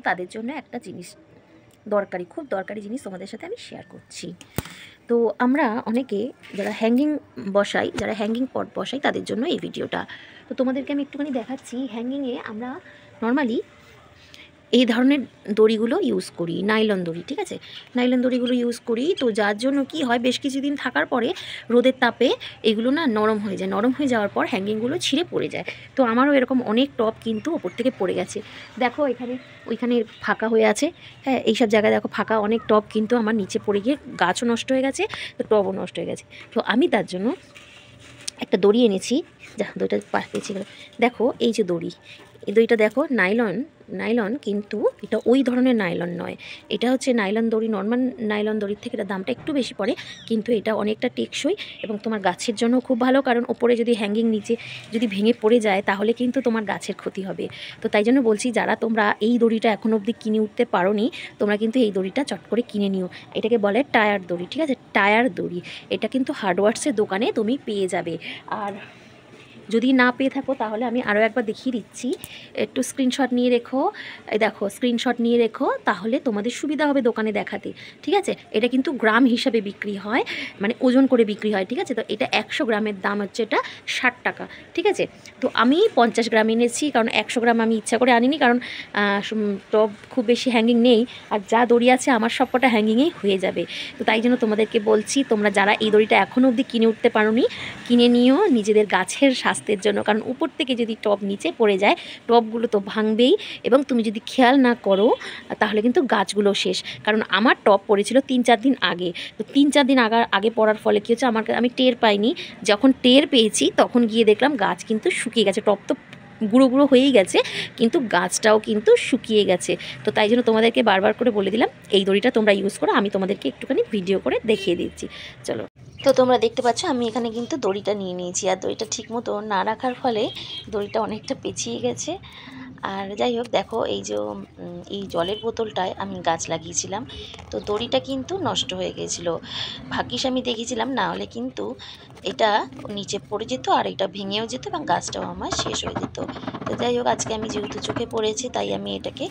তাদের জন্য একটা জিনিস দরকারি, খুব দরকারি জিনিস তোমাদের সাথে আমি শেয়ার করছি। তো আমরা অনেকে যারা হ্যাঙ্গিং বসাই, যারা হ্যাঙ্গিং পট বসাই, তাদের জন্য এই ভিডিওটা। তো তোমাদেরকে আমি একটুখানি দেখাচ্ছি। হ্যাঙ্গিংয়ে আমরা নর্মালি এই ধরনের দড়িগুলো ইউজ করি, নাইলন দড়ি, ঠিক আছে, নাইলন দড়িগুলো ইউজ করি। তো যার জন্য কি হয়, বেশ কিছুদিন থাকার পরে রোদের তাপে এগুলো না নরম হয়ে যায়, নরম হয়ে যাওয়ার পর হ্যাঙ্গিংগুলো ছিঁড়ে পড়ে যায়। তো আমারও এরকম অনেক টপ কিন্তু ওপর থেকে পড়ে গেছে। দেখো এখানে ওইখানে ফাঁকা হয়ে আছে, হ্যাঁ, এইসব জায়গায় দেখো ফাঁকা অনেক টপ কিন্তু আমার নিচে পড়ে গিয়ে গাছও নষ্ট হয়ে গেছে, তো টবও নষ্ট হয়ে গেছে। তো আমি তার জন্য একটা দড়ি এনেছি। যা দড়িটা পেয়েছি, দেখো এই যে দড়ি, এই দড়িটা দেখো নাইলন, নাইলন কিন্তু এটা ওই ধরনের নাইলন নয়, এটা হচ্ছে নাইলন দড়ি, নর্মাল নাইলন দড়ির থেকে এটা দামটা একটু বেশি পড়ে, কিন্তু এটা অনেকটা টেকসই এবং তোমার গাছের জন্য খুব ভালো। কারণ ওপরে যদি হ্যাঙ্গিং নিচে যদি ভেঙে পড়ে যায় তাহলে কিন্তু তোমার গাছের ক্ষতি হবে। তো তাই জন্য বলছি, যারা তোমরা এই দড়িটা এখনও অবধি কিনে উঠতে পারোনি, তোমরা কিন্তু এই দড়িটা চট করে কিনে নিও। এটাকে বলে টায়ার দড়ি, ঠিক আছে, টায়ার দড়ি। এটা কিন্তু হার্ডওয়ার্সের দোকানে তুমি পেয়ে যাবে। আর যদি না পেয়ে থাকো তাহলে আমি আরও একবার দেখিয়ে দিচ্ছি, একটু স্ক্রিনশট নিয়ে রেখো, এই দেখো স্ক্রিনশট নিয়ে রেখো, তাহলে তোমাদের সুবিধা হবে দোকানে দেখাতে, ঠিক আছে। এটা কিন্তু গ্রাম হিসাবে বিক্রি হয়, মানে ওজন করে বিক্রি হয়, ঠিক আছে। তো এটা 100 গ্রামের দাম হচ্ছে এটা 60 টাকা, ঠিক আছে। তো আমি 50 গ্রাম এনেছি, কারণ 100 গ্রাম আমি ইচ্ছা করে আনিনি, কারণ টব খুব বেশি হ্যাঙ্গিং নেই, আর যা দড়ি আছে আমার সবকটা হ্যাঙ্গিংয়েই হয়ে যাবে। তো তাই জন্য তোমাদেরকে বলছি, তোমরা যারা এই দড়িটা এখনও অবধি কিনে উঠতে পারোনি, কিনে নিও নিজেদের গাছের স্বাস্থ্যের জন্য। কারণ উপর থেকে যদি টব নিচে পড়ে যায়, টবগুলো তো ভাঙবেই, এবং তুমি যদি খেয়াল না করো তাহলে কিন্তু গাছগুলো শেষ। কারণ আমার টব পড়েছিল 3-4 দিন আগে, তো 3-4 দিন আগে পড়ার ফলে কী হচ্ছে, আমি টের পাইনি। যখন টের পেয়েছি তখন গিয়ে দেখলাম গাছ কিন্তু শুকিয়ে গেছে, টব তো গুঁড়ো গুঁড়ো হয়েই গেছে, কিন্তু গাছটাও কিন্তু শুকিয়ে গেছে। তো তাই জন্য তোমাদেরকে বারবার করে বলে দিলাম এই দড়িটা তোমরা ইউজ করো। আমি তোমাদেরকে একটুখানি ভিডিও করে দেখিয়ে দিচ্ছি, চলো। তো তোমরা দেখতে পাচ্ছ আমি এখানে কিন্তু দড়িটা নিয়ে নিয়েছি, আর দড়িটা ঠিক মতো না রাখার ফলে দড়িটা অনেকটা পেঁচিয়ে গেছে। আর যাই হোক, দেখো এই জলের বোতলটায় আমি গাছ লাগিয়েছিলাম, তো দড়িটা কিন্তু নষ্ট হয়ে গিয়েছিলো। ভাগ্যিস আমি দেখেছিলাম, না হলে কিন্তু এটা নিচে পড়ে যেত আর এটা ভেঙেও যেত এবং গাছটাও আমার শেষ হয়ে যেত। তো যাই হোক, আজকে আমি যেহেতু চোখে পড়েছে তাই আমি এটাকে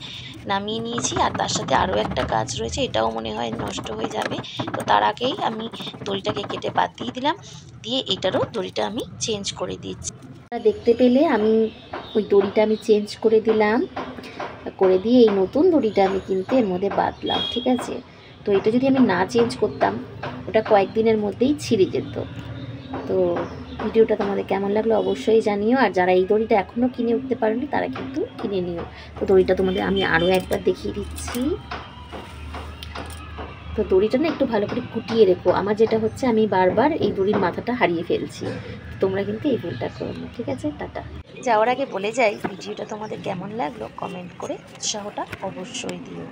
নামিয়ে নিয়েছি। আর তার সাথে আরও একটা গাছ রয়েছে, এটাও মনে হয় নষ্ট হয়ে যাবে। তো তার আগেই আমি দড়িটাকে কেটে বাদ দিয়ে দিলাম, দিয়ে এটারও দড়িটা আমি চেঞ্জ করে দিচ্ছি। দেখতে পেলে আমি ওই দড়িটা আমি চেঞ্জ করে দিলাম, করে দিয়ে এই নতুন দড়িটা আমি কিন্তু এর মধ্যে বাঁধলাম, ঠিক আছে। তো এটা যদি আমি না চেঞ্জ করতাম, ওটা কয়েকদিনের মধ্যেই ছিঁড়ে যেত। তো ভিডিওটা তোমাদের কেমন লাগলো অবশ্যই জানিও। আর যারা এই দড়িটা এখনও কিনে উঠতে পারেনি তারা কিন্তু কিনে নিও। তো দড়িটা তোমাদের আমি আরও একবার দেখিয়ে দিচ্ছি। তো দড়িটা না একটু ভালো করে কুটিয়ে রেখো। আমার যেটা হচ্ছে, আমি বারবার এই দড়ির মাথাটা হারিয়ে ফেলছি, তোমরা কিন্তু এই ভুলটা করো না, ঠিক আছে। টাটা। যাওয়ার আগে বলে যাই, ভিডিওটা তোমাদের কেমন লাগলো কমেন্ট করে উৎসাহটা অবশ্যই দিও।